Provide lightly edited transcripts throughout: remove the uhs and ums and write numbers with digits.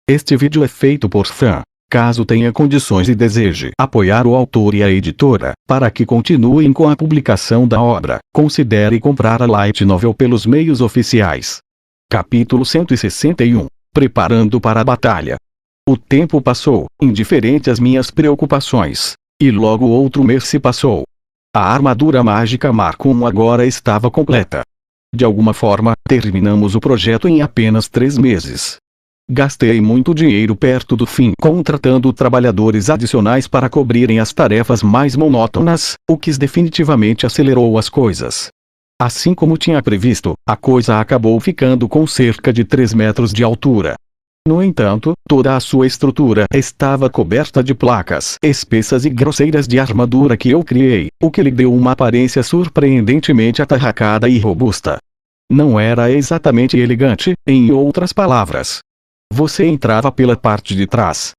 Este vídeo é feito por fã. Caso tenha condições e deseje apoiar o autor e a editora, para que continuem com a publicação da obra, considere comprar a Light Novel pelos meios oficiais. Capítulo 161. Preparando para a batalha. O tempo passou, indiferente às minhas preocupações. E logo outro mês se passou. A armadura mágica Marco I agora estava completa. De alguma forma, terminamos o projeto em apenas 3 meses. Gastei muito dinheiro perto do fim contratando trabalhadores adicionais para cobrirem as tarefas mais monótonas, o que definitivamente acelerou as coisas. Assim como tinha previsto, a coisa acabou ficando com cerca de 3 metros de altura. No entanto, toda a sua estrutura estava coberta de placas espessas e grosseiras de armadura que eu criei, o que lhe deu uma aparência surpreendentemente atarracada e robusta. Não era exatamente elegante, em outras palavras. Você entrava pela parte de trás.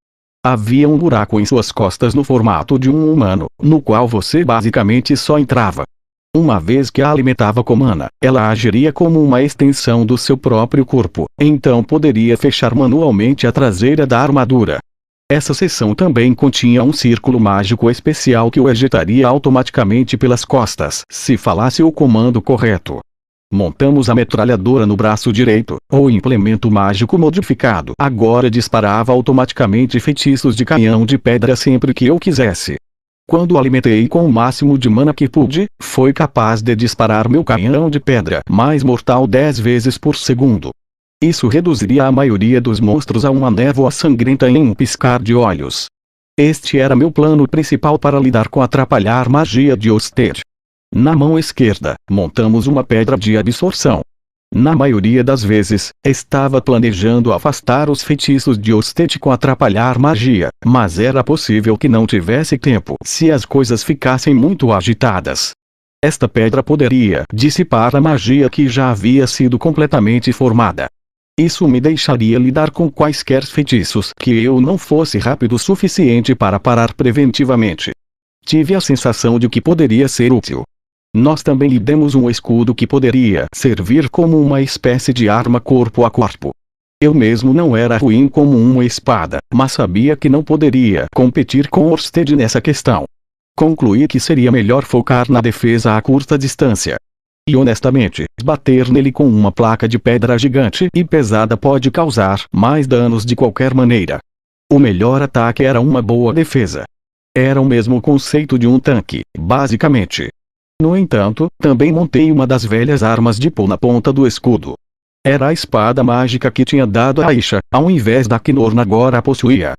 Havia um buraco em suas costas no formato de um humano, no qual você basicamente só entrava. Uma vez que a alimentava com mana, ela agiria como uma extensão do seu próprio corpo, então poderia fechar manualmente a traseira da armadura. Essa seção também continha um círculo mágico especial que o ejetaria automaticamente pelas costas, se falasse o comando correto. Montamos a metralhadora no braço direito, o implemento mágico modificado agora disparava automaticamente feitiços de canhão de pedra sempre que eu quisesse. Quando alimentei com o máximo de mana que pude, foi capaz de disparar meu canhão de pedra mais mortal 10 vezes por segundo. Isso reduziria a maioria dos monstros a uma névoa sangrenta em um piscar de olhos. Este era meu plano principal para lidar com a atrapalhar magia de Oster. Na mão esquerda, montamos uma pedra de absorção. Na maioria das vezes, estava planejando afastar os feitiços de Ostet com atrapalhar magia, mas era possível que não tivesse tempo se as coisas ficassem muito agitadas. Esta pedra poderia dissipar a magia que já havia sido completamente formada. Isso me deixaria lidar com quaisquer feitiços que eu não fosse rápido o suficiente para parar preventivamente. Tive a sensação de que poderia ser útil. Nós também lhe demos um escudo que poderia servir como uma espécie de arma corpo a corpo. Eu mesmo não era ruim como uma espada, mas sabia que não poderia competir com Orsted nessa questão. Concluí que seria melhor focar na defesa a curta distância. E honestamente, bater nele com uma placa de pedra gigante e pesada pode causar mais danos de qualquer maneira. O melhor ataque era uma boa defesa. Era o mesmo conceito de um tanque, basicamente. No entanto, também montei uma das velhas armas de Poe na ponta do escudo. Era a espada mágica que tinha dado a Aisha, ao invés da que Norn agora possuía.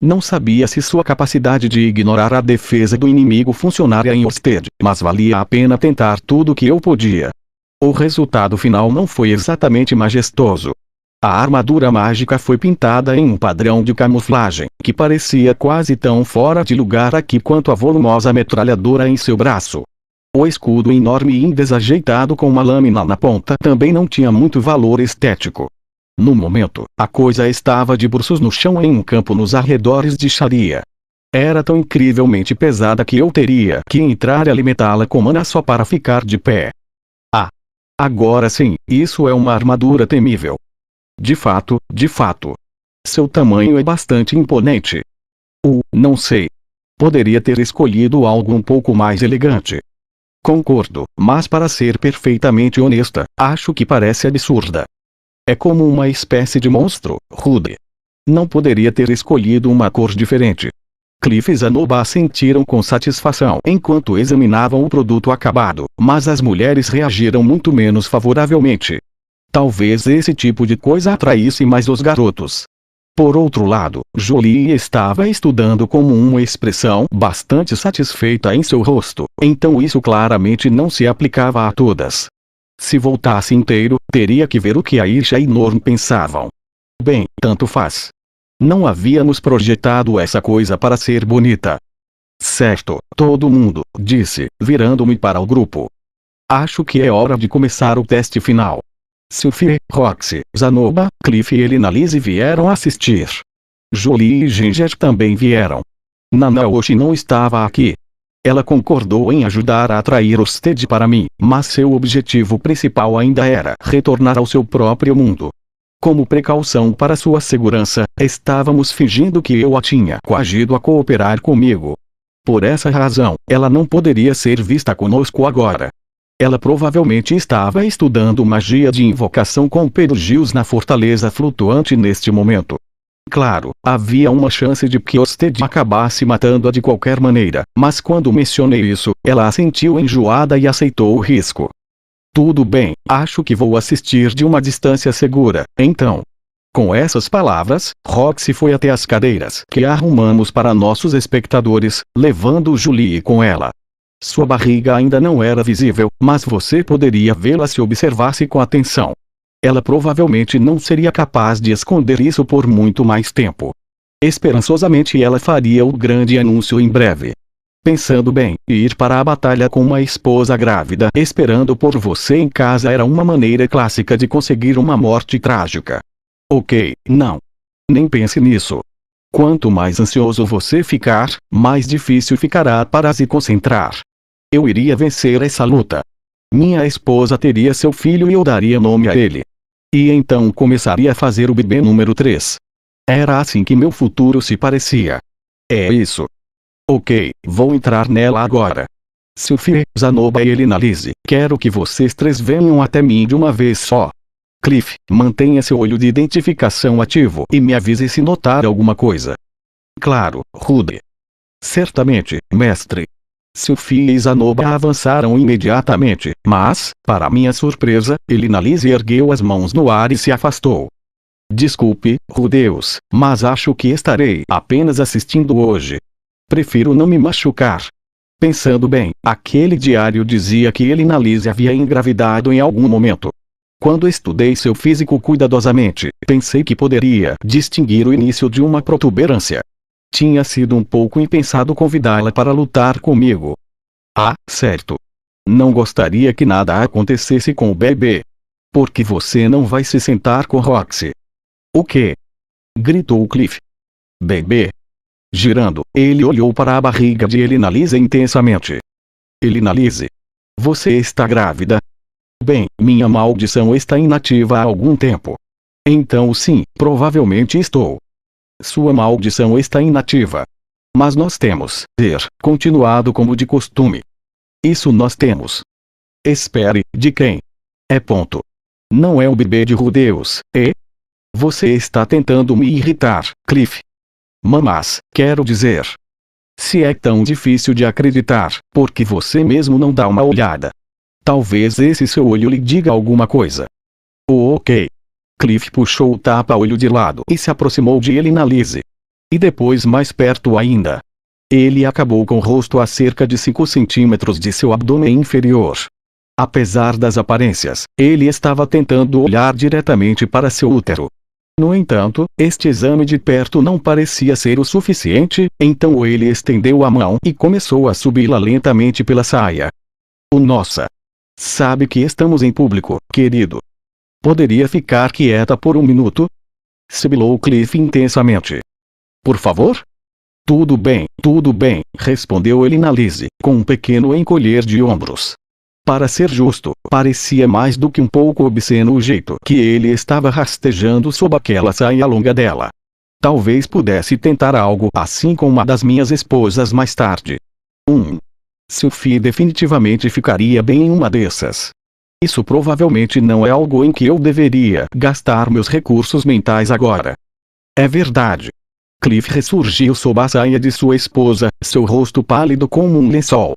Não sabia se sua capacidade de ignorar a defesa do inimigo funcionaria em Orsted, mas valia a pena tentar tudo o que eu podia. O resultado final não foi exatamente majestoso. A armadura mágica foi pintada em um padrão de camuflagem, que parecia quase tão fora de lugar aqui quanto a volumosa metralhadora em seu braço. O escudo enorme e desajeitado com uma lâmina na ponta também não tinha muito valor estético. No momento, a coisa estava de bruços no chão em um campo nos arredores de Sharia. Era tão incrivelmente pesada que eu teria que entrar e alimentá-la com mana só para ficar de pé. Ah! Agora sim, isso é uma armadura temível. De fato. Seu tamanho é bastante imponente. Não sei. Poderia ter escolhido algo um pouco mais elegante. Concordo, mas para ser perfeitamente honesta, acho que parece absurda. É como uma espécie de monstro, rude. Não poderia ter escolhido uma cor diferente. Cliff e Zanoba sentiram com satisfação enquanto examinavam o produto acabado, mas as mulheres reagiram muito menos favoravelmente. Talvez esse tipo de coisa atraísse mais os garotos. Por outro lado, Jolie estava estudando como uma expressão bastante satisfeita em seu rosto, então isso claramente não se aplicava a todas. Se voltasse inteiro, teria que ver o que Aisha e Norn pensavam. Bem, tanto faz. Não havíamos projetado essa coisa para ser bonita. Certo, todo mundo, disse, virando-me para o grupo. Acho que é hora de começar o teste final. Sophie, Roxy, Zanoba, Cliff e Elinalise vieram assistir. Jolie e Ginger também vieram. Nanaoshi não estava aqui. Ela concordou em ajudar a atrair Orsted para mim, mas seu objetivo principal ainda era retornar ao seu próprio mundo. Como precaução para sua segurança, estávamos fingindo que eu a tinha coagido a cooperar comigo. Por essa razão, ela não poderia ser vista conosco agora. Ela provavelmente estava estudando magia de invocação com Betelgeuse na fortaleza flutuante neste momento. Claro, havia uma chance de que Osted acabasse matando-a de qualquer maneira, mas quando mencionei isso, ela assentiu enjoada e aceitou o risco. Tudo bem, acho que vou assistir de uma distância segura, então. Com essas palavras, Roxy foi até as cadeiras que arrumamos para nossos espectadores, levando Julie com ela. Sua barriga ainda não era visível, mas você poderia vê-la se observasse com atenção. Ela provavelmente não seria capaz de esconder isso por muito mais tempo. Esperançosamente ela faria o grande anúncio em breve. Pensando bem, ir para a batalha com uma esposa grávida esperando por você em casa era uma maneira clássica de conseguir uma morte trágica. Ok, não. Nem pense nisso. Quanto mais ansioso você ficar, mais difícil ficará para se concentrar. Eu iria vencer essa luta. Minha esposa teria seu filho e eu daria nome a ele. E então começaria a fazer o bebê número 3. Era assim que meu futuro se parecia. É isso. Ok, vou entrar nela agora. Sophie, Zanoba e Elinalise, quero que vocês 3 venham até mim de uma vez só. Cliff, mantenha seu olho de identificação ativo e me avise se notar alguma coisa. Claro, Rude. Certamente, mestre. Sophie e Zanoba avançaram imediatamente, mas, para minha surpresa, Elinalise ergueu as mãos no ar e se afastou. Desculpe, Rudeus, mas acho que estarei apenas assistindo hoje. Prefiro não me machucar. Pensando bem, aquele diário dizia que Elinalise havia engravidado em algum momento. Quando estudei seu físico cuidadosamente, pensei que poderia distinguir o início de uma protuberância. Tinha sido um pouco impensado convidá-la para lutar comigo. Ah, certo. Não gostaria que nada acontecesse com o bebê. Porque você não vai se sentar com Roxy. O quê? Gritou Cliff. Bebê. Girando, ele olhou para a barriga de Elinalise intensamente. Elinalise. Você está grávida? Bem, minha maldição está inativa há algum tempo. Então sim, provavelmente estou. Sua maldição está inativa. Mas nós temos continuado como de costume. Isso nós temos. Espere, de quem? É ponto. Não é o bebê de Rudeus, é? Você está tentando me irritar, Cliff. Mas, quero dizer. Se é tão difícil de acreditar, por que você mesmo não dá uma olhada? Talvez esse seu olho lhe diga alguma coisa. Ok. Cliff puxou o tapa-olho de lado e se aproximou de Elinalise. E depois mais perto ainda. Ele acabou com o rosto a cerca de 5 centímetros de seu abdômen inferior. Apesar das aparências, ele estava tentando olhar diretamente para seu útero. No entanto, este exame de perto não parecia ser o suficiente, então ele estendeu a mão e começou a subi-la lentamente pela saia. Nossa! Sabe que estamos em público, querido. Poderia ficar quieta por um minuto? Sibilou Cliff intensamente. Por favor? Tudo bem, respondeu Elinalise, com um pequeno encolher de ombros. Para ser justo, parecia mais do que um pouco obsceno o jeito que ele estava rastejando sob aquela saia longa dela. Talvez pudesse tentar algo assim com uma das minhas esposas mais tarde. Sophie definitivamente ficaria bem em uma dessas. Isso provavelmente não é algo em que eu deveria gastar meus recursos mentais agora. É verdade. Cliff ressurgiu sob a saia de sua esposa, seu rosto pálido como um lençol.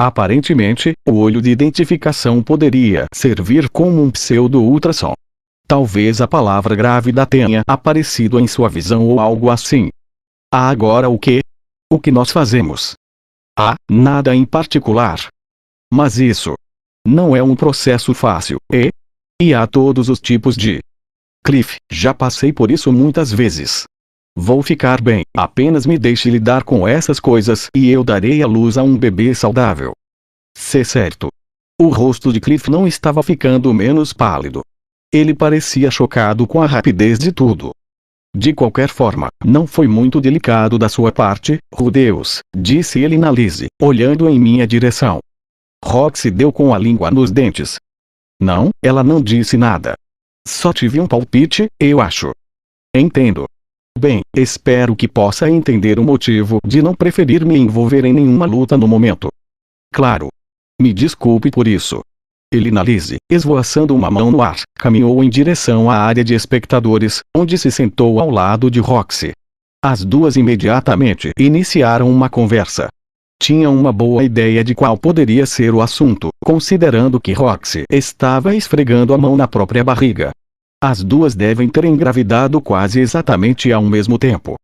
Aparentemente, o olho de identificação poderia servir como um pseudo-ultrassom. Talvez a palavra grávida tenha aparecido em sua visão ou algo assim. Agora o quê? O que nós fazemos? Nada em particular. Mas isso não é um processo fácil, é? E há todos os tipos de... Cliff, já passei por isso muitas vezes. Vou ficar bem, apenas me deixe lidar com essas coisas e eu darei à luz a um bebê saudável. Certo. O rosto de Cliff não estava ficando menos pálido. Ele parecia chocado com a rapidez de tudo. De qualquer forma, não foi muito delicado da sua parte, Rudeus, disse Elinalise, olhando em minha direção. Roxy deu com a língua nos dentes. Não, ela não disse nada. Só tive um palpite, eu acho. Entendo. Bem, espero que possa entender o motivo de não preferir me envolver em nenhuma luta no momento. Claro. Me desculpe por isso. Elina Lise, esvoaçando uma mão no ar, caminhou em direção à área de espectadores, onde se sentou ao lado de Roxy. As duas imediatamente iniciaram uma conversa. Tinham uma boa ideia de qual poderia ser o assunto, considerando que Roxy estava esfregando a mão na própria barriga. As duas devem ter engravidado quase exatamente ao mesmo tempo.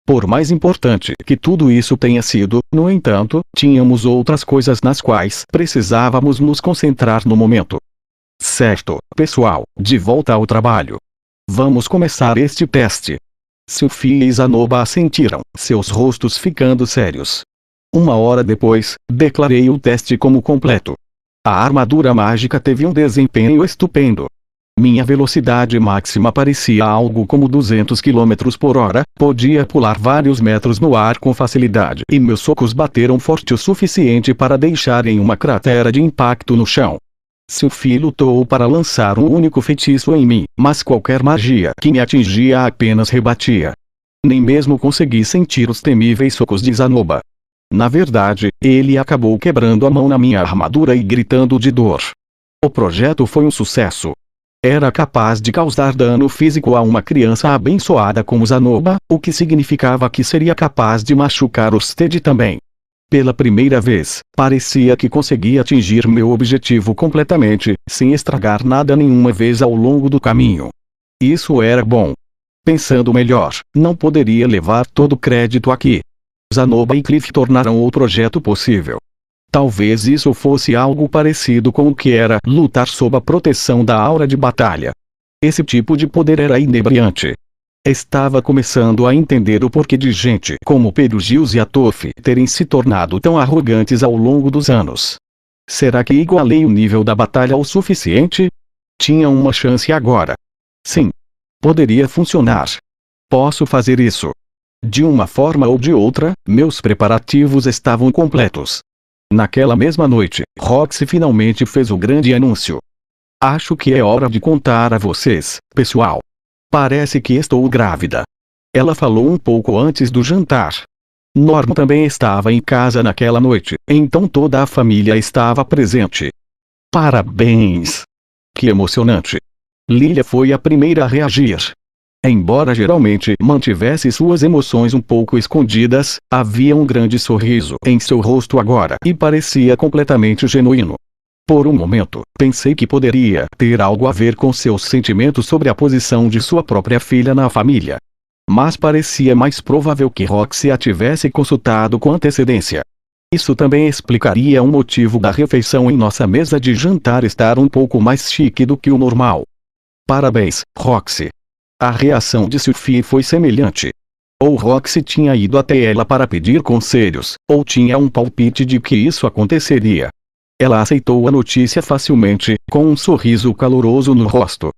Por mais importante que tudo isso tenha sido, no entanto, tínhamos outras coisas nas quais precisávamos nos concentrar no momento. Certo, pessoal, de volta ao trabalho. Vamos começar este teste. Sophie e Zanoba assentiram, seus rostos ficando sérios. 1 hora depois, declarei o teste como completo. A armadura mágica teve um desempenho estupendo. Minha velocidade máxima parecia algo como 200 km por hora, podia pular vários metros no ar com facilidade e meus socos bateram forte o suficiente para deixarem uma cratera de impacto no chão. Sophie lutou para lançar um único feitiço em mim, mas qualquer magia que me atingia apenas rebatia. Nem mesmo consegui sentir os temíveis socos de Zanoba. Na verdade, ele acabou quebrando a mão na minha armadura e gritando de dor. O projeto foi um sucesso. Era capaz de causar dano físico a uma criança abençoada como Zanoba, o que significava que seria capaz de machucar os Ted também. Pela primeira vez, parecia que conseguia atingir meu objetivo completamente, sem estragar nada nenhuma vez ao longo do caminho. Isso era bom. Pensando melhor, não poderia levar todo o crédito aqui. Zanoba e Cliff tornaram o projeto possível. Talvez isso fosse algo parecido com o que era lutar sob a proteção da aura de batalha. Esse tipo de poder era inebriante. Estava começando a entender o porquê de gente como Perugils e Atof terem se tornado tão arrogantes ao longo dos anos. Será que igualei o nível da batalha o suficiente? Tinha uma chance agora. Sim. Poderia funcionar. Posso fazer isso. De uma forma ou de outra, meus preparativos estavam completos. Naquela mesma noite, Roxy finalmente fez o grande anúncio. Acho que é hora de contar a vocês, pessoal. Parece que estou grávida. Ela falou um pouco antes do jantar. Norman também estava em casa naquela noite, então toda a família estava presente. Parabéns! Que emocionante! Lilia foi a primeira a reagir. Embora geralmente mantivesse suas emoções um pouco escondidas, havia um grande sorriso em seu rosto agora e parecia completamente genuíno. Por um momento, pensei que poderia ter algo a ver com seus sentimentos sobre a posição de sua própria filha na família. Mas parecia mais provável que Roxy a tivesse consultado com antecedência. Isso também explicaria o motivo da refeição em nossa mesa de jantar estar um pouco mais chique do que o normal. Parabéns, Roxy. A reação de Sophie foi semelhante. Ou Roxy tinha ido até ela para pedir conselhos, ou tinha um palpite de que isso aconteceria. Ela aceitou a notícia facilmente, com um sorriso caloroso no rosto.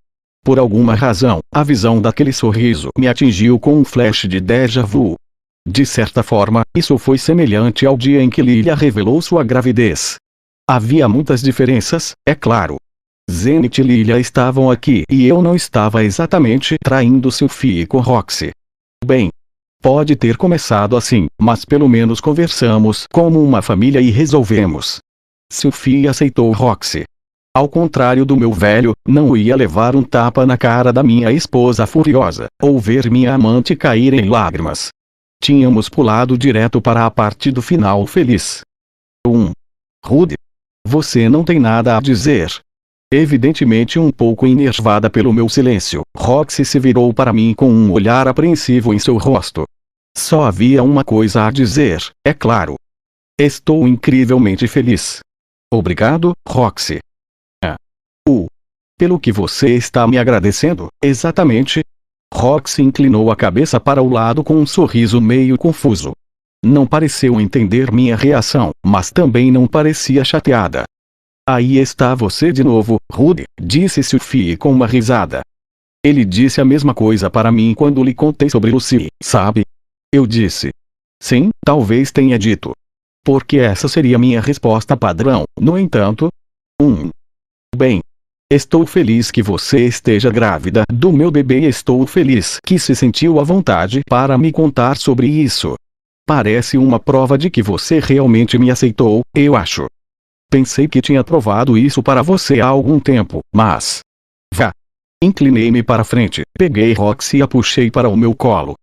Por alguma razão, a visão daquele sorriso me atingiu com um flash de déjà vu. De certa forma, isso foi semelhante ao dia em que Lilia revelou sua gravidez. Havia muitas diferenças, é claro. Zenith e Lilia estavam aqui e eu não estava exatamente traindo Sophie com Roxy. Bem, pode ter começado assim, mas pelo menos conversamos como uma família e resolvemos. Sophie aceitou Roxy. Ao contrário do meu velho, não ia levar um tapa na cara da minha esposa furiosa, ou ver minha amante cair em lágrimas. Tínhamos pulado direto para a parte do final feliz. Rude. Você não tem nada a dizer. Evidentemente um pouco enervada pelo meu silêncio, Roxy se virou para mim com um olhar apreensivo em seu rosto. Só havia uma coisa a dizer, é claro. Estou incrivelmente feliz. Obrigado, Roxy. Pelo que você está me agradecendo, exatamente? Roxy inclinou a cabeça para o lado com um sorriso meio confuso. Não pareceu entender minha reação, mas também não parecia chateada. Aí está você de novo, Rude, disse Sophie com uma risada. Ele disse a mesma coisa para mim quando lhe contei sobre Lucy, sabe? Eu disse. Sim, talvez tenha dito. Porque essa seria minha resposta padrão, no entanto. Bem. Estou feliz que você esteja grávida do meu bebê e estou feliz que se sentiu à vontade para me contar sobre isso. Parece uma prova de que você realmente me aceitou, eu acho. Pensei que tinha provado isso para você há algum tempo, mas... Vá. Inclinei-me para frente, peguei Roxy e a puxei para o meu colo.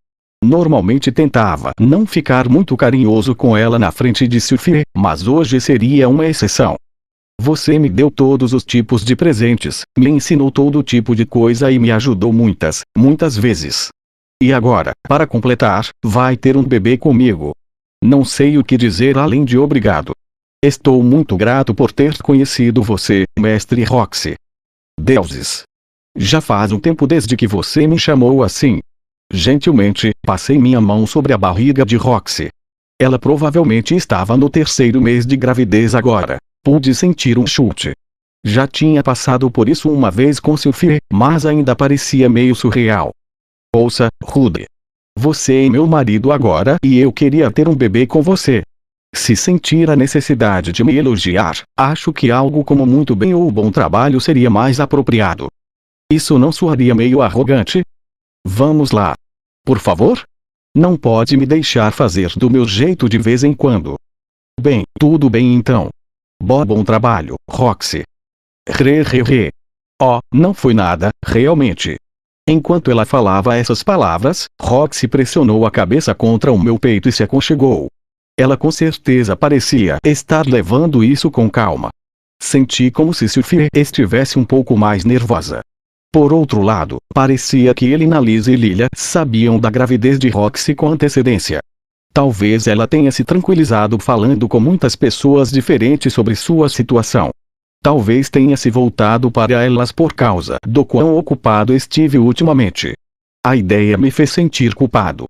Normalmente tentava não ficar muito carinhoso com ela na frente de Sophie, mas hoje seria uma exceção. Você me deu todos os tipos de presentes, me ensinou todo tipo de coisa e me ajudou muitas vezes. E agora, para completar, vai ter um bebê comigo. Não sei o que dizer além de obrigado. Estou muito grato por ter conhecido você, mestre Roxy. Deuses! Já faz um tempo desde que você me chamou assim. Gentilmente, passei minha mão sobre a barriga de Roxy. Ela provavelmente estava no 3º mês de gravidez agora. Pude sentir um chute. Já tinha passado por isso uma vez com Sophie, mas ainda parecia meio surreal. Ouça, Rudy. Você é meu marido agora e eu queria ter um bebê com você. Se sentir a necessidade de me elogiar, acho que algo como muito bem ou bom trabalho seria mais apropriado. Isso não soaria meio arrogante? Vamos lá. Por favor? Não pode me deixar fazer do meu jeito de vez em quando. Bem, tudo bem então. Bom trabalho, Roxy. Oh, não foi nada, realmente. Enquanto ela falava essas palavras, Roxy pressionou a cabeça contra o meu peito e se aconchegou. Ela com certeza parecia estar levando isso com calma. Senti como se Sophie estivesse um pouco mais nervosa. Por outro lado, parecia que Lisa e Lilia sabiam da gravidez de Roxy com antecedência. Talvez ela tenha se tranquilizado falando com muitas pessoas diferentes sobre sua situação. Talvez tenha se voltado para elas por causa do quão ocupado estive ultimamente. A ideia me fez sentir culpado.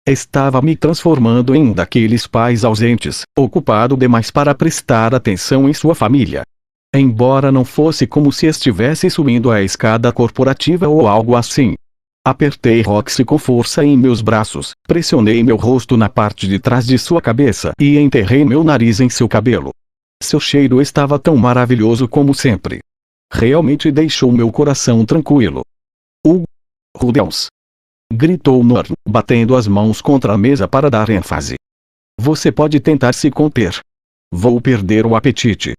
Estava me transformando em um daqueles pais ausentes, ocupado demais para prestar atenção em sua família. Embora não fosse como se estivesse subindo a escada corporativa ou algo assim. Apertei Roxy com força em meus braços, pressionei meu rosto na parte de trás de sua cabeça e enterrei meu nariz em seu cabelo. Seu cheiro estava tão maravilhoso como sempre. Realmente deixou meu coração tranquilo. Deus! Gritou Norm, batendo as mãos contra a mesa para dar ênfase. Você pode tentar se conter. Vou perder o apetite.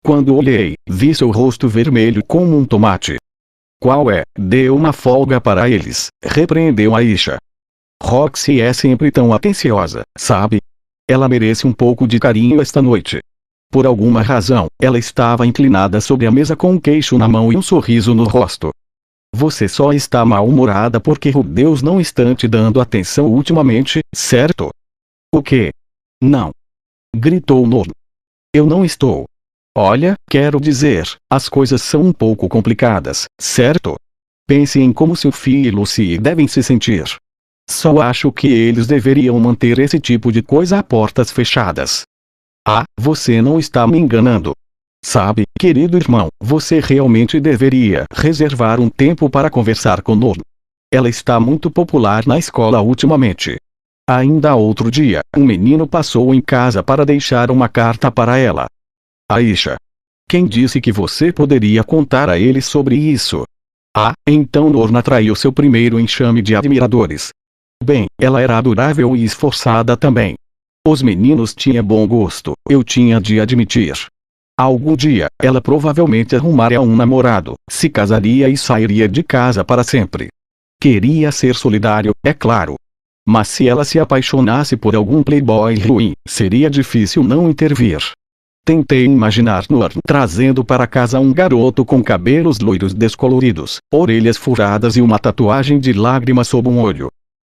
Quando olhei, vi seu rosto vermelho como um tomate. Qual é? Dê uma folga para eles, repreendeu Aisha. Roxy é sempre tão atenciosa, sabe? Ela merece um pouco de carinho esta noite. Por alguma razão, ela estava inclinada sobre a mesa com um queixo na mão e um sorriso no rosto. Você só está mal-humorada porque Deus não está te dando atenção ultimamente, certo? O quê? Não. Gritou Norm. Eu não estou. Olha, quero dizer, as coisas são um pouco complicadas, certo? Pense em como Sophie e Lucy devem se sentir. Só acho que eles deveriam manter esse tipo de coisa a portas fechadas. Ah, você não está me enganando. Sabe, querido irmão, você realmente deveria reservar um tempo para conversar com Norm. Ela está muito popular na escola ultimamente. Ainda outro dia, um menino passou em casa para deixar uma carta para ela. Aisha. Quem disse que você poderia contar a ele sobre isso? Ah, então Norm atraiu seu primeiro enxame de admiradores. Bem, ela era adorável e esforçada também. Os meninos tinham bom gosto, eu tinha de admitir. Algum dia, ela provavelmente arrumaria um namorado, se casaria e sairia de casa para sempre. Queria ser solidário, é claro. Mas se ela se apaixonasse por algum playboy ruim, seria difícil não intervir. Tentei imaginar Norm trazendo para casa um garoto com cabelos loiros descoloridos, orelhas furadas e uma tatuagem de lágrimas sob um olho.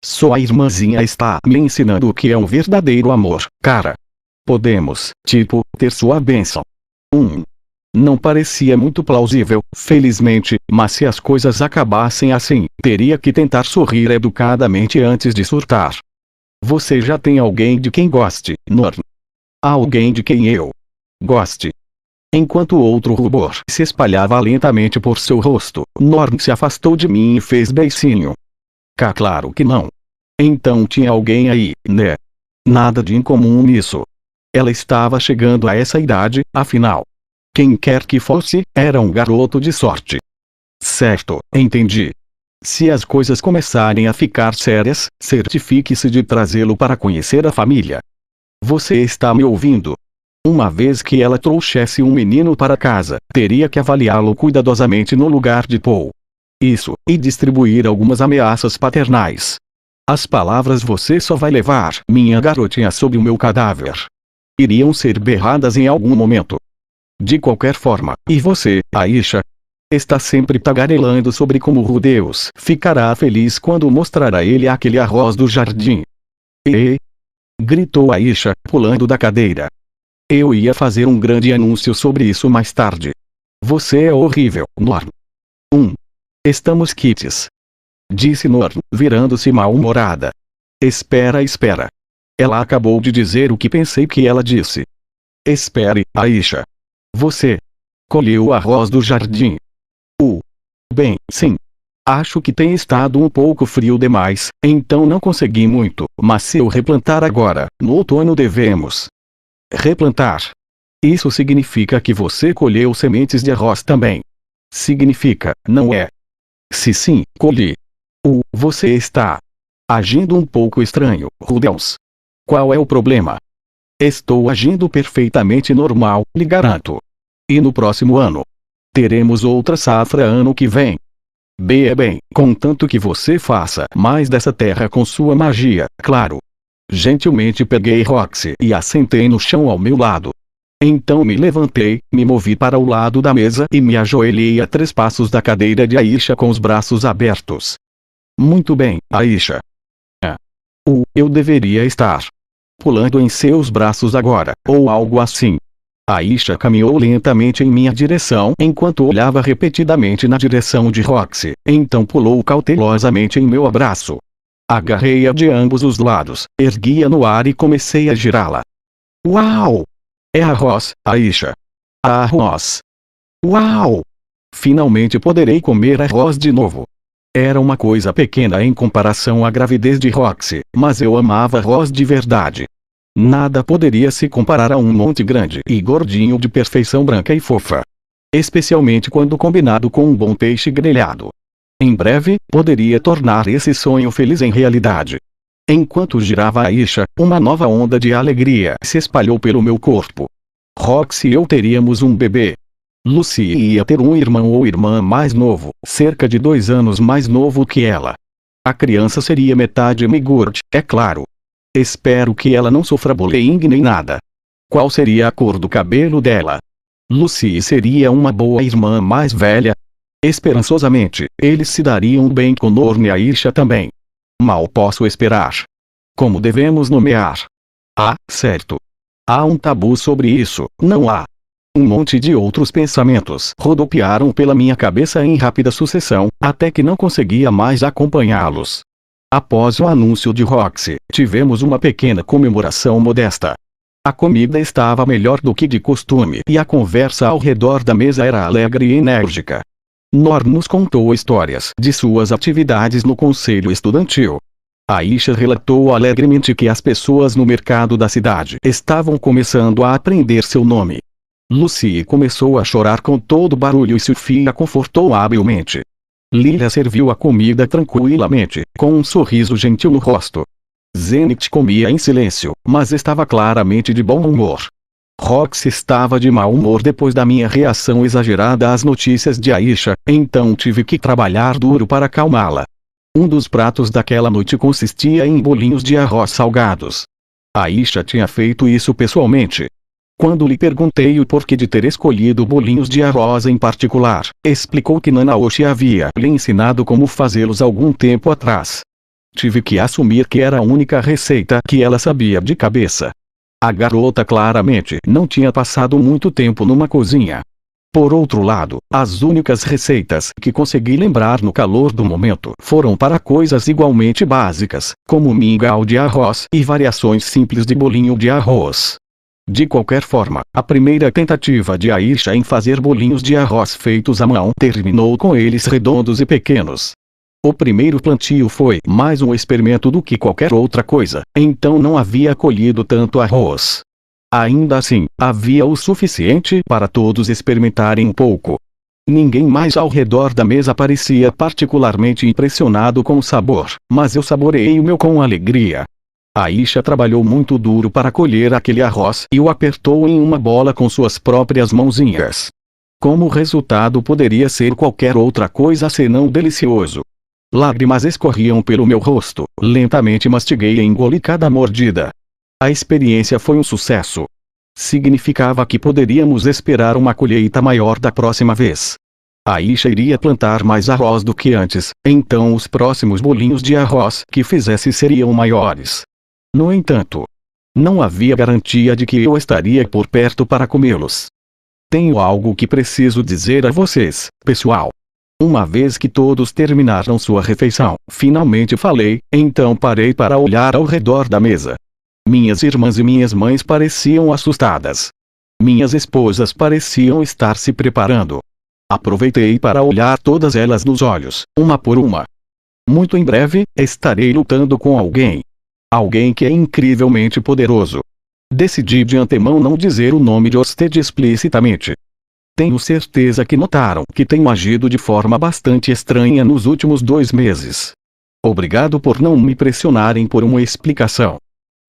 Sua irmãzinha está me ensinando o que é um verdadeiro amor, cara. Podemos, tipo, ter sua bênção. Não parecia muito plausível, felizmente, mas se as coisas acabassem assim, teria que tentar sorrir educadamente antes de surtar. Você já tem alguém de quem goste, Norm? Alguém de quem eu goste. Enquanto outro rubor se espalhava lentamente por seu rosto, Norm se afastou de mim e fez beicinho. Claro que não. Então tinha alguém aí, né? Nada de incomum nisso. Ela estava chegando a essa idade, afinal. Quem quer que fosse, era um garoto de sorte. Certo, entendi. Se as coisas começarem a ficar sérias, certifique-se de trazê-lo para conhecer a família. Você está me ouvindo? Uma vez que ela trouxesse um menino para casa, teria que avaliá-lo cuidadosamente no lugar de Paul. Isso, e distribuir algumas ameaças paternais. As palavras "você só vai levar minha garotinha sob o meu cadáver" iriam ser berradas em algum momento. De qualquer forma, e você, Aisha? Está sempre tagarelando sobre como o Deus ficará feliz quando mostrar a ele aquele arroz do jardim. "E?" gritou Aisha, pulando da cadeira. "Eu ia fazer um grande anúncio sobre isso mais tarde. Você é horrível, Norm." Estamos quites. Disse Norm, virando-se mal-humorada. Espera. Ela acabou de dizer o que pensei que ela disse. Espere, Aisha. Você colheu o arroz do jardim. Bem, sim. Acho que tem estado um pouco frio demais, então não consegui muito, mas se eu replantar agora, no outono devemos. Replantar. Isso significa que você colheu sementes de arroz também. Significa, não é? Se sim, colhi. Você está agindo um pouco estranho, Rudels. Qual é o problema? Estou agindo perfeitamente normal, lhe garanto. E no próximo ano? Teremos outra safra ano que vem. Bem, contanto que você faça mais dessa terra com sua magia, claro. Gentilmente peguei Roxy e a sentei no chão ao meu lado. Então me levantei, me movi para o lado da mesa e me ajoelhei a 3 passos da cadeira de Aisha com os braços abertos. Muito bem, Aisha. Eu deveria estar pulando em seus braços agora, ou algo assim. Aisha caminhou lentamente em minha direção enquanto olhava repetidamente na direção de Roxy, então pulou cautelosamente em meu abraço. Agarrei-a de ambos os lados, ergui-a no ar e comecei a girá-la. Uau! É arroz, Aisha. Arroz. Uau! Finalmente poderei comer arroz de novo. Era uma coisa pequena em comparação à gravidez de Roxy, mas eu amava arroz de verdade. Nada poderia se comparar a um monte grande e gordinho de perfeição branca e fofa. Especialmente quando combinado com um bom peixe grelhado. Em breve, poderia tornar esse sonho feliz em realidade. Enquanto girava Aisha, uma nova onda de alegria se espalhou pelo meu corpo. Roxy e eu teríamos um bebê. Lucy ia ter um irmão ou irmã mais novo, cerca de 2 anos mais novo que ela. A criança seria metade Migurt, é claro. Espero que ela não sofra bullying nem nada. Qual seria a cor do cabelo dela? Lucy seria uma boa irmã mais velha? Esperançosamente, eles se dariam bem com Norm e Aisha também. Mal posso esperar. Como devemos nomear? Certo. Há um tabu sobre isso, não há? Um monte de outros pensamentos rodopiaram pela minha cabeça em rápida sucessão, até que não conseguia mais acompanhá-los. Após o anúncio de Roxy, tivemos uma pequena comemoração modesta. A comida estava melhor do que de costume e a conversa ao redor da mesa era alegre e enérgica. Norm nos contou histórias de suas atividades no conselho estudantil. Aisha relatou alegremente que as pessoas no mercado da cidade estavam começando a aprender seu nome. Lucy começou a chorar com todo barulho e Sophie a confortou habilmente. Lilia serviu a comida tranquilamente, com um sorriso gentil no rosto. Zenith comia em silêncio, mas estava claramente de bom humor. Roxy estava de mau humor depois da minha reação exagerada às notícias de Aisha, então tive que trabalhar duro para acalmá-la. Um dos pratos daquela noite consistia em bolinhos de arroz salgados. Aisha tinha feito isso pessoalmente. Quando lhe perguntei o porquê de ter escolhido bolinhos de arroz em particular, explicou que Nanaoshi havia lhe ensinado como fazê-los algum tempo atrás. Tive que assumir que era a única receita que ela sabia de cabeça. A garota claramente não tinha passado muito tempo numa cozinha. Por outro lado, as únicas receitas que consegui lembrar no calor do momento foram para coisas igualmente básicas, como mingau de arroz e variações simples de bolinho de arroz. De qualquer forma, a primeira tentativa de Aisha em fazer bolinhos de arroz feitos à mão terminou com eles redondos e pequenos. O primeiro plantio foi mais um experimento do que qualquer outra coisa, então não havia colhido tanto arroz. Ainda assim, havia o suficiente para todos experimentarem um pouco. Ninguém mais ao redor da mesa parecia particularmente impressionado com o sabor, mas eu saboreei o meu com alegria. Aisha trabalhou muito duro para colher aquele arroz e o apertou em uma bola com suas próprias mãozinhas. Como resultado poderia ser qualquer outra coisa senão delicioso. Lágrimas escorriam pelo meu rosto, lentamente mastiguei e engoli cada mordida. A experiência foi um sucesso. Significava que poderíamos esperar uma colheita maior da próxima vez. Aisha iria plantar mais arroz do que antes, então os próximos bolinhos de arroz que fizesse seriam maiores. No entanto, não havia garantia de que eu estaria por perto para comê-los. Tenho algo que preciso dizer a vocês, pessoal. Uma vez que todos terminaram sua refeição, finalmente falei, então parei para olhar ao redor da mesa. Minhas irmãs e minhas mães pareciam assustadas. Minhas esposas pareciam estar se preparando. Aproveitei para olhar todas elas nos olhos, uma por uma. Muito em breve, estarei lutando com alguém. Alguém que é incrivelmente poderoso. Decidi de antemão não dizer o nome de Osted explicitamente. Tenho certeza que notaram que tenho agido de forma bastante estranha nos últimos 2 meses. Obrigado por não me pressionarem por uma explicação.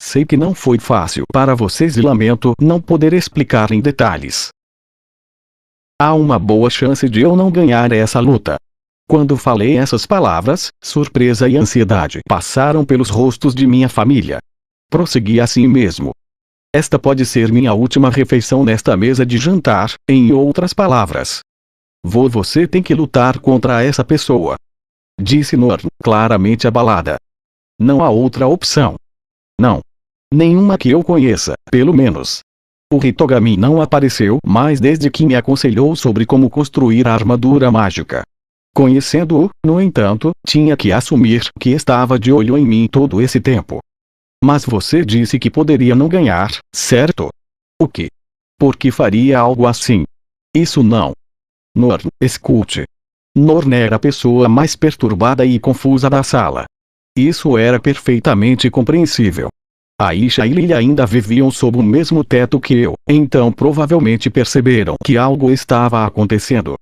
Sei que não foi fácil para vocês e lamento não poder explicar em detalhes. Há uma boa chance de eu não ganhar essa luta. Quando falei essas palavras, surpresa e ansiedade passaram pelos rostos de minha família. Prossegui assim mesmo. Esta pode ser minha última refeição nesta mesa de jantar, em outras palavras. Você tem que lutar contra essa pessoa. Disse Norn, claramente abalada. Não há outra opção. Não. Nenhuma que eu conheça, pelo menos. O Hitogami não apareceu mais desde que me aconselhou sobre como construir a armadura mágica. Conhecendo-o, no entanto, tinha que assumir que estava de olho em mim todo esse tempo. Mas você disse que poderia não ganhar, certo? O que? Por que faria algo assim? Isso não. Norn, escute. Norn era a pessoa mais perturbada e confusa da sala. Isso era perfeitamente compreensível. Aisha e Lilia ainda viviam sob o mesmo teto que eu, então provavelmente perceberam que algo estava acontecendo.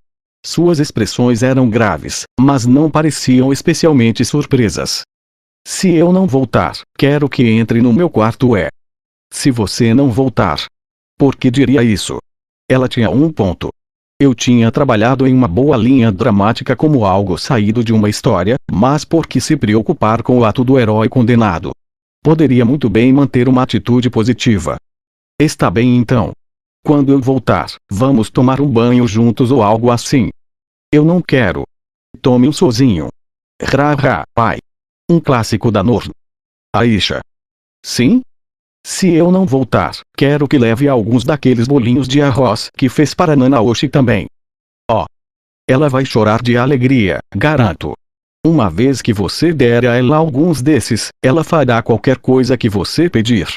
Suas expressões eram graves, mas não pareciam especialmente surpresas. Se eu não voltar, quero que entre no meu quarto. Se você não voltar. Por que diria isso? Ela tinha um ponto. Eu tinha trabalhado em uma boa linha dramática como algo saído de uma história, mas por que se preocupar com o ato do herói condenado? Poderia muito bem manter uma atitude positiva. Está bem então. Quando eu voltar, vamos tomar um banho juntos ou algo assim. Eu não quero. Tome-um sozinho. Pai. Um clássico da Norn. Aisha. Sim? Se eu não voltar, quero que leve alguns daqueles bolinhos de arroz que fez para Nanaoshi também. Oh. Ela vai chorar de alegria, garanto. Uma vez que você der a ela alguns desses, ela fará qualquer coisa que você pedir.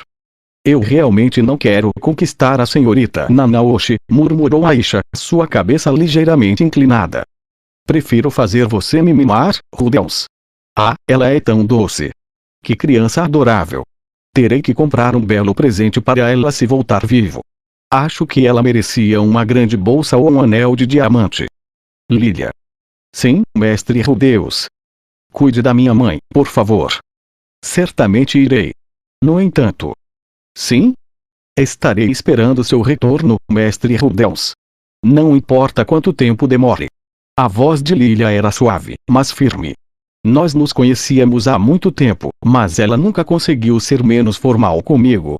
Eu realmente não quero conquistar a senhorita Nanaoshi, murmurou Aisha, sua cabeça ligeiramente inclinada. Prefiro fazer você me mimar, Rudels. Ah, ela é tão doce. Que criança adorável. Terei que comprar um belo presente para ela se voltar vivo. Acho que ela merecia uma grande bolsa ou um anel de diamante. Lilia. Sim, mestre Rudeus. Cuide da minha mãe, por favor. Certamente irei. No entanto. Sim? Estarei esperando seu retorno, mestre Rudeus. Não importa quanto tempo demore. A voz de Lilia era suave, mas firme. Nós nos conhecíamos há muito tempo, mas ela nunca conseguiu ser menos formal comigo.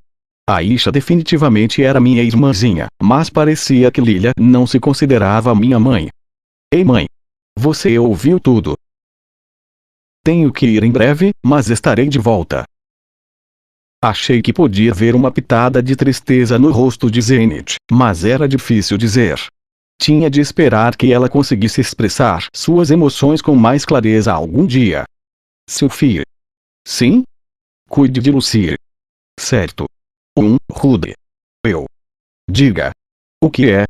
Aisha definitivamente era minha irmãzinha, mas parecia que Lilia não se considerava minha mãe. Ei mãe! Você ouviu tudo? Tenho que ir em breve, mas estarei de volta. Achei que podia ver uma pitada de tristeza no rosto de Zenith, mas era difícil dizer. Tinha de esperar que ela conseguisse expressar suas emoções com mais clareza algum dia. Sophie. Sim? Cuide de Lucie. Certo. Rude. Eu. Diga. O que é?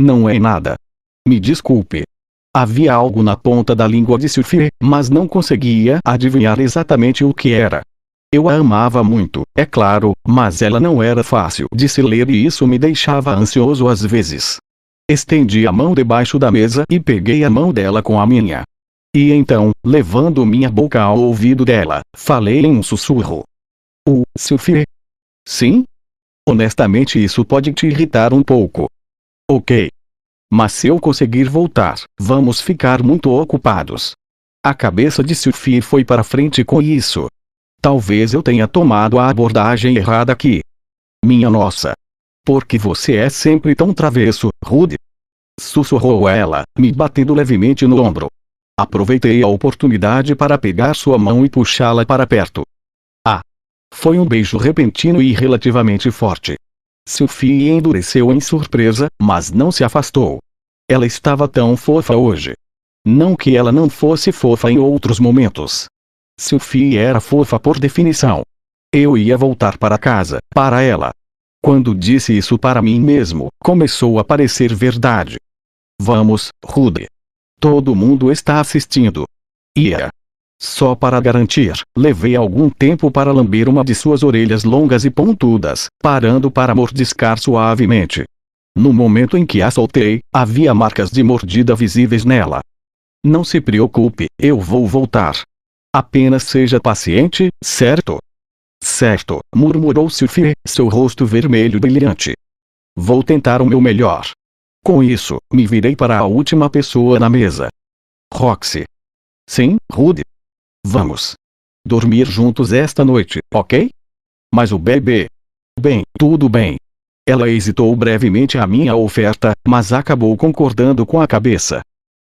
Não é nada. Me desculpe. Havia algo na ponta da língua de Sophie, mas não conseguia adivinhar exatamente o que era. Eu a amava muito, é claro, mas ela não era fácil de se ler e isso me deixava ansioso às vezes. Estendi a mão debaixo da mesa e peguei a mão dela com a minha. E então, levando minha boca ao ouvido dela, falei em um sussurro. Sophie? Sim? Honestamente isso pode te irritar um pouco. Ok. Mas se eu conseguir voltar, vamos ficar muito ocupados. A cabeça de Sophie foi para frente com isso. Talvez eu tenha tomado a abordagem errada aqui. Minha nossa. Por que você é sempre tão travesso, Rudy? Sussurrou ela, me batendo levemente no ombro. Aproveitei a oportunidade para pegar sua mão e puxá-la para perto. Foi um beijo repentino e relativamente forte. Sophie endureceu em surpresa, mas não se afastou. Ela estava tão fofa hoje. Não que ela não fosse fofa em outros momentos. Sophie era fofa por definição. Eu ia voltar para casa, para ela. Quando disse isso para mim mesmo, começou a parecer verdade. Vamos, Rudy. Todo mundo está assistindo. Só para garantir, levei algum tempo para lamber uma de suas orelhas longas e pontudas, parando para mordiscar suavemente. No momento em que a soltei, havia marcas de mordida visíveis nela. Não se preocupe, eu vou voltar. Apenas seja paciente, certo? Certo, murmurou Sophie, seu rosto vermelho brilhante. Vou tentar o meu melhor. Com isso, me virei para a última pessoa na mesa. Roxy. Sim, Rudy. Vamos dormir juntos esta noite, ok? Mas o bebê? Bem, tudo bem. Ela hesitou brevemente à minha oferta, mas acabou concordando com a cabeça.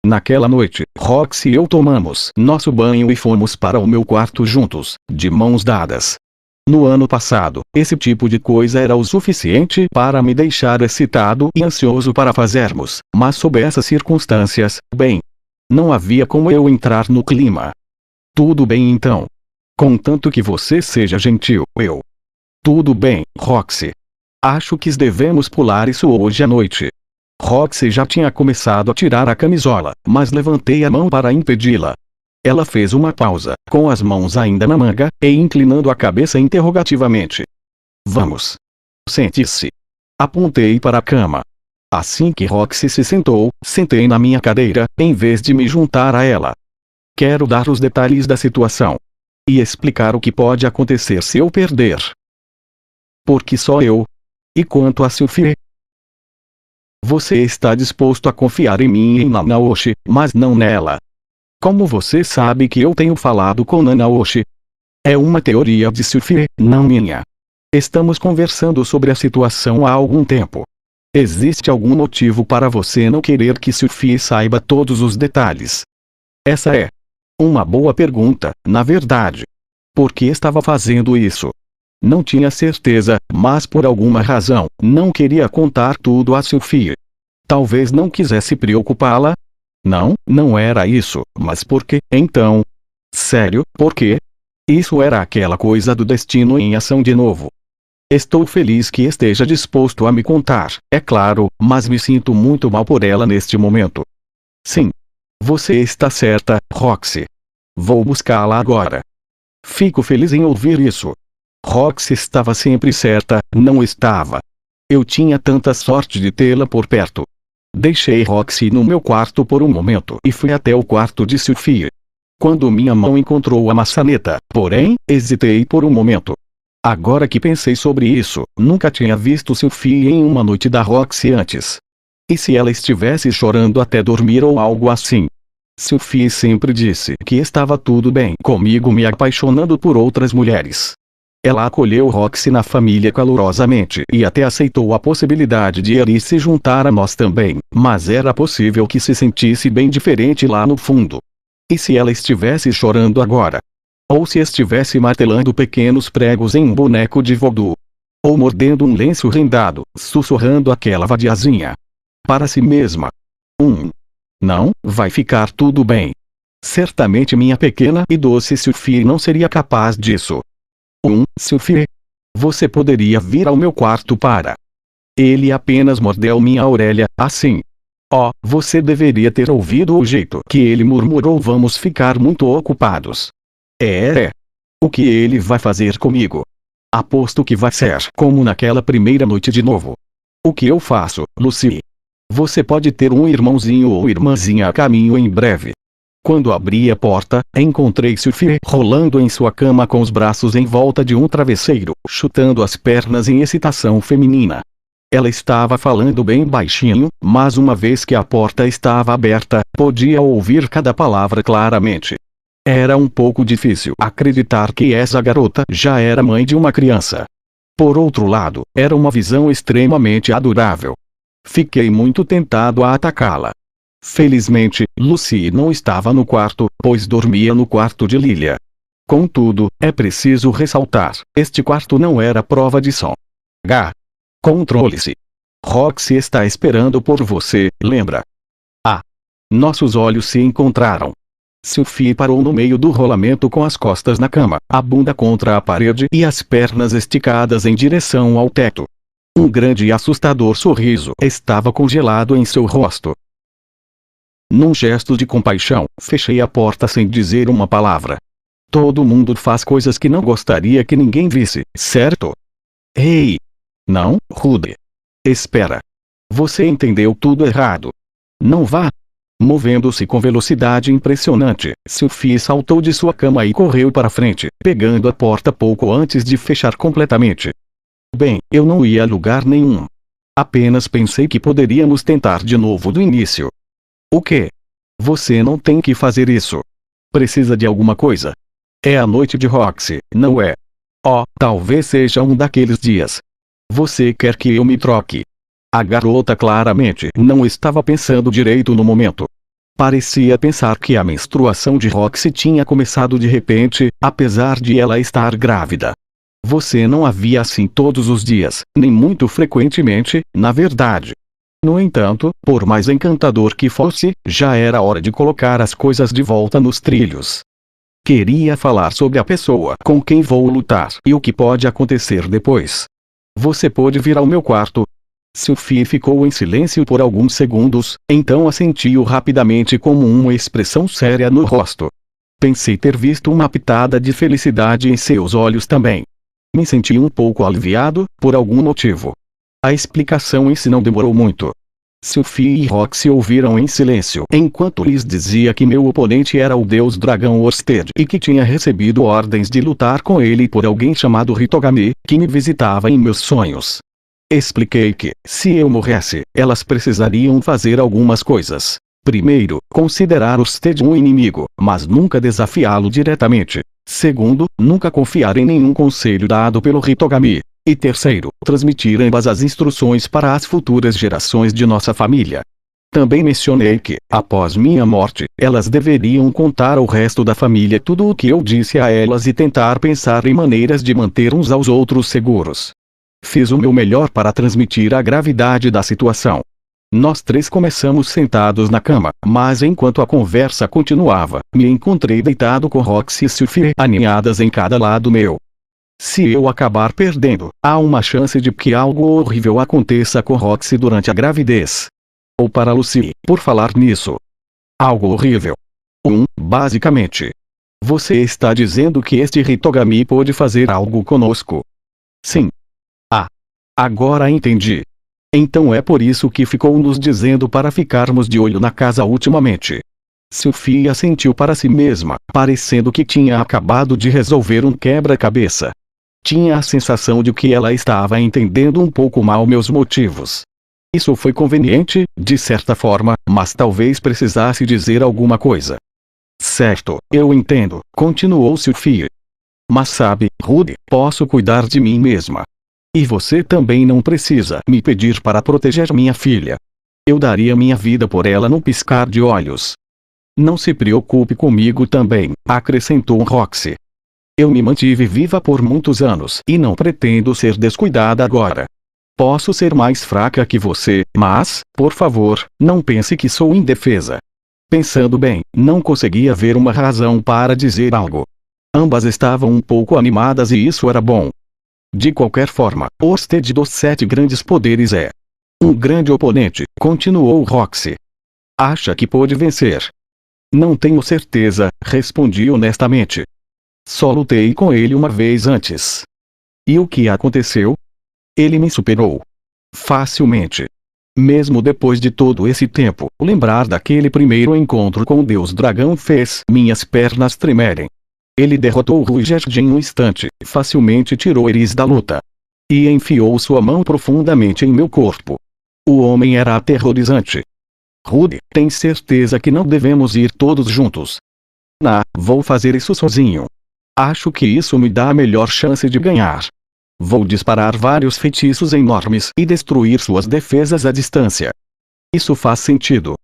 Naquela noite, Roxy e eu tomamos nosso banho e fomos para o meu quarto juntos, de mãos dadas. No ano passado, esse tipo de coisa era o suficiente para me deixar excitado e ansioso para fazermos, mas sob essas circunstâncias, bem, não havia como eu entrar no clima. Tudo bem então. Contanto que você seja gentil, eu. Tudo bem, Roxy. Acho que devemos pular isso hoje à noite. Roxy já tinha começado a tirar a camisola, mas levantei a mão para impedi-la. Ela fez uma pausa, com as mãos ainda na manga, e inclinando a cabeça interrogativamente. Vamos. Sente-se. Apontei para a cama. Assim que Roxy se sentou, sentei na minha cadeira, em vez de me juntar a ela. Quero dar os detalhes da situação. E explicar o que pode acontecer se eu perder. Porque só eu. E quanto a Sophie? Você está disposto a confiar em mim e em Nanaoshi, mas não nela. Como você sabe que eu tenho falado com Nanaoshi? É uma teoria de Sophie, não minha. Estamos conversando sobre a situação há algum tempo. Existe algum motivo para você não querer que Sophie saiba todos os detalhes? Essa é uma boa pergunta, na verdade. Por que estava fazendo isso? Não tinha certeza, mas por alguma razão, não queria contar tudo a Sophie. Talvez não quisesse preocupá-la? Não, não era isso, mas por quê, então? Sério, por quê? Isso era aquela coisa do destino em ação de novo. Estou feliz que esteja disposto a me contar, é claro, mas me sinto muito mal por ela neste momento. Sim. Você está certa, Roxy. Vou buscá-la agora. Fico feliz em ouvir isso. Roxy estava sempre certa, não estava. Eu tinha tanta sorte de tê-la por perto. Deixei Roxy no meu quarto por um momento e fui até o quarto de Sophie. Quando minha mão encontrou a maçaneta, porém, hesitei por um momento. Agora que pensei sobre isso, nunca tinha visto Sophie em uma noite da Roxy antes. E se ela estivesse chorando até dormir ou algo assim? Sophie sempre disse que estava tudo bem comigo me apaixonando por outras mulheres. Ela acolheu Roxy na família calorosamente e até aceitou a possibilidade de ele se juntar a nós também, mas era possível que se sentisse bem diferente lá no fundo. E se ela estivesse chorando agora? Ou se estivesse martelando pequenos pregos em um boneco de voodoo? Ou mordendo um lenço rendado, sussurrando aquela vadiazinha para si mesma? Não, vai ficar tudo bem. Certamente minha pequena e doce Sophie não seria capaz disso. Sophie. Você poderia vir ao meu quarto para... Ele apenas mordeu minha orelha, assim. Você deveria ter ouvido o jeito que ele murmurou. Vamos ficar muito ocupados. O que ele vai fazer comigo? Aposto que vai ser como naquela primeira noite de novo. O que eu faço, Lucy? Você pode ter um irmãozinho ou irmãzinha a caminho em breve. Quando abri a porta, encontrei Sophie rolando em sua cama com os braços em volta de um travesseiro, chutando as pernas em excitação feminina. Ela estava falando bem baixinho, mas uma vez que a porta estava aberta, podia ouvir cada palavra claramente. Era um pouco difícil acreditar que essa garota já era mãe de uma criança. Por outro lado, era uma visão extremamente adorável. Fiquei muito tentado a atacá-la. Felizmente, Lucy não estava no quarto, pois dormia no quarto de Lilia. Contudo, é preciso ressaltar, este quarto não era prova de som. Controle-se. Roxy está esperando por você, lembra? Nossos olhos se encontraram. Sophie parou no meio do rolamento com as costas na cama, a bunda contra a parede e as pernas esticadas em direção ao teto. Um grande e assustador sorriso estava congelado em seu rosto. Num gesto de compaixão, fechei a porta sem dizer uma palavra. Todo mundo faz coisas que não gostaria que ninguém visse, certo? Ei! Não, Rudy. Espera. Você entendeu tudo errado. Não vá. Movendo-se com velocidade impressionante, Sophie saltou de sua cama e correu para frente, pegando a porta pouco antes de fechar completamente. Bem, eu não ia a lugar nenhum. Apenas pensei que poderíamos tentar de novo do início. O quê? Você não tem que fazer isso. Precisa de alguma coisa? É a noite de Roxy, não é? Oh, talvez seja um daqueles dias. Você quer que eu me troque? A garota claramente não estava pensando direito no momento. Parecia pensar que a menstruação de Roxy tinha começado de repente, apesar de ela estar grávida. Você não a via assim todos os dias, nem muito frequentemente, na verdade. No entanto, por mais encantador que fosse, já era hora de colocar as coisas de volta nos trilhos. Queria falar sobre a pessoa com quem vou lutar e o que pode acontecer depois. Você pode vir ao meu quarto? Sophie ficou em silêncio por alguns segundos, então assentiu rapidamente com uma expressão séria no rosto. Pensei ter visto uma pitada de felicidade em seus olhos também. Me senti um pouco aliviado, por algum motivo. A explicação em si não demorou muito. Sophie e Roxy ouviram em silêncio enquanto lhes dizia que meu oponente era o deus dragão Orsted e que tinha recebido ordens de lutar com ele por alguém chamado Hitogami, que me visitava em meus sonhos. Expliquei que, se eu morresse, elas precisariam fazer algumas coisas. Primeiro, considerar Orsted um inimigo, mas nunca desafiá-lo diretamente. Segundo, nunca confiar em nenhum conselho dado pelo Hitogami. E terceiro, transmitir ambas as instruções para as futuras gerações de nossa família. Também mencionei que, após minha morte, elas deveriam contar ao resto da família tudo o que eu disse a elas e tentar pensar em maneiras de manter uns aos outros seguros. Fiz o meu melhor para transmitir a gravidade da situação. Nós três começamos sentados na cama, mas enquanto a conversa continuava, me encontrei deitado com Roxy e Sophie aninhadas em cada lado meu. Se eu acabar perdendo, há uma chance de que algo horrível aconteça com Roxy durante a gravidez. Ou para Lucy, por falar nisso. Algo horrível. Basicamente. Você está dizendo que este Hitogami pode fazer algo conosco? Sim. Agora entendi. Então é por isso que ficou nos dizendo para ficarmos de olho na casa ultimamente. Sophie assentiu para si mesma, parecendo que tinha acabado de resolver um quebra-cabeça. Tinha a sensação de que ela estava entendendo um pouco mal meus motivos. Isso foi conveniente, de certa forma, mas talvez precisasse dizer alguma coisa. Certo, eu entendo, continuou Sophie. Mas sabe, Rudy, posso cuidar de mim mesma. E você também não precisa me pedir para proteger minha filha. Eu daria minha vida por ela num piscar de olhos. Não se preocupe comigo também, acrescentou Roxy. Eu me mantive viva por muitos anos e não pretendo ser descuidada agora. Posso ser mais fraca que você, mas, por favor, não pense que sou indefesa. Pensando bem, não conseguia ver uma razão para dizer algo. Ambas estavam um pouco animadas e isso era bom. De qualquer forma, Orsted dos 7 grandes poderes é um grande oponente, continuou Roxy. Acha que pode vencer? Não tenho certeza, respondi honestamente. Só lutei com ele uma vez antes. E o que aconteceu? Ele me superou. Facilmente. Mesmo depois de todo esse tempo, lembrar daquele primeiro encontro com o Deus Dragão fez minhas pernas tremerem. Ele derrotou Ruigerd em um instante, facilmente tirou Eris da luta. E enfiou sua mão profundamente em meu corpo. O homem era aterrorizante. Rude, tem certeza que não devemos ir todos juntos? Vou fazer isso sozinho. Acho que isso me dá a melhor chance de ganhar. Vou disparar vários feitiços enormes e destruir suas defesas à distância. Isso faz sentido.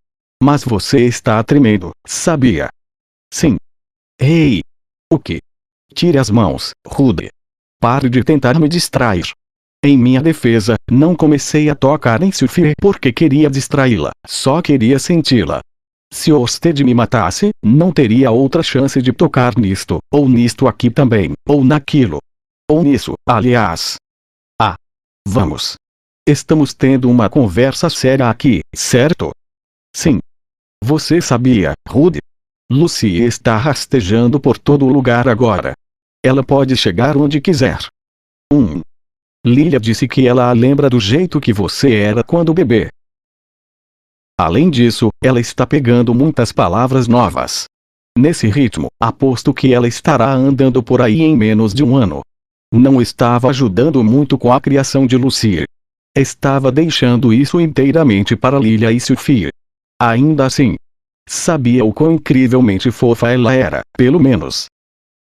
Mas você está tremendo, sabia? Sim. Ei! O que? Tire as mãos, Rude. Pare de tentar me distrair. Em minha defesa, não comecei a tocar em Sylphie porque queria distraí-la, só queria senti-la. Se Orsted me matasse, não teria outra chance de tocar nisto, ou nisto aqui também, ou naquilo. Ou nisso, aliás. Vamos. Estamos tendo uma conversa séria aqui, certo? Sim. Você sabia, Rude? Lucy está rastejando por todo o lugar agora. Ela pode chegar onde quiser. Lilia disse que ela a lembra do jeito que você era quando bebê. Além disso, ela está pegando muitas palavras novas. Nesse ritmo, aposto que ela estará andando por aí em menos de um ano. Não estava ajudando muito com a criação de Lucy. Estava deixando isso inteiramente para Lilia e Sylphie. Ainda assim, sabia o quão incrivelmente fofa ela era, pelo menos.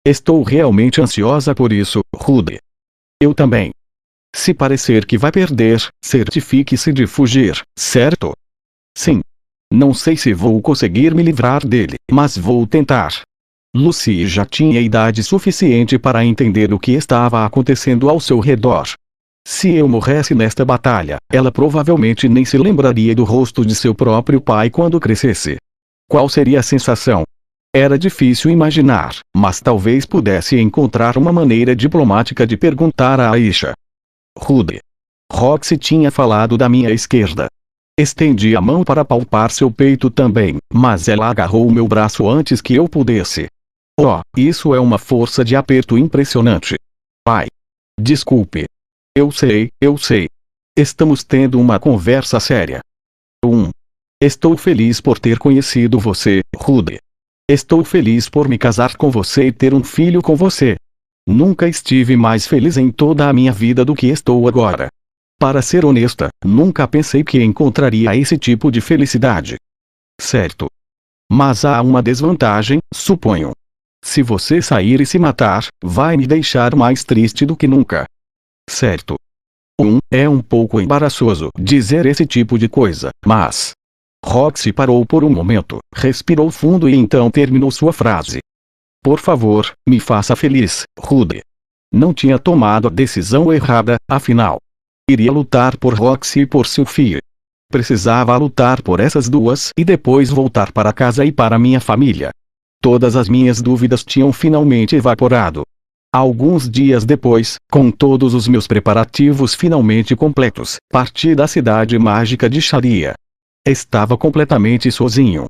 Estou realmente ansiosa por isso, Rude. Eu também. Se parecer que vai perder, certifique-se de fugir, certo? Sim. Não sei se vou conseguir me livrar dele, mas vou tentar. Lucy já tinha idade suficiente para entender o que estava acontecendo ao seu redor. Se eu morresse nesta batalha, ela provavelmente nem se lembraria do rosto de seu próprio pai quando crescesse. Qual seria a sensação? Era difícil imaginar, mas talvez pudesse encontrar uma maneira diplomática de perguntar a Aisha. Rude. Roxy tinha falado da minha esquerda. Estendi a mão para palpar seu peito também, mas ela agarrou o meu braço antes que eu pudesse. Isso é uma força de aperto impressionante. Pai. Desculpe. Eu sei. Estamos tendo uma conversa séria. Estou feliz por ter conhecido você, Rude. Estou feliz por me casar com você e ter um filho com você. Nunca estive mais feliz em toda a minha vida do que estou agora. Para ser honesta, nunca pensei que encontraria esse tipo de felicidade. Certo. Mas há uma desvantagem, suponho. Se você sair e se matar, vai me deixar mais triste do que nunca. Certo. É um pouco embaraçoso dizer esse tipo de coisa, mas... Roxy parou por um momento, respirou fundo e então terminou sua frase. Por favor, me faça feliz, Rude. Não tinha tomado a decisão errada, afinal. Iria lutar por Roxy e por Sylphie. Precisava lutar por essas duas e depois voltar para casa e para minha família. Todas as minhas dúvidas tinham finalmente evaporado. Alguns dias depois, com todos os meus preparativos finalmente completos, parti da cidade mágica de Sharia. Estava completamente sozinho.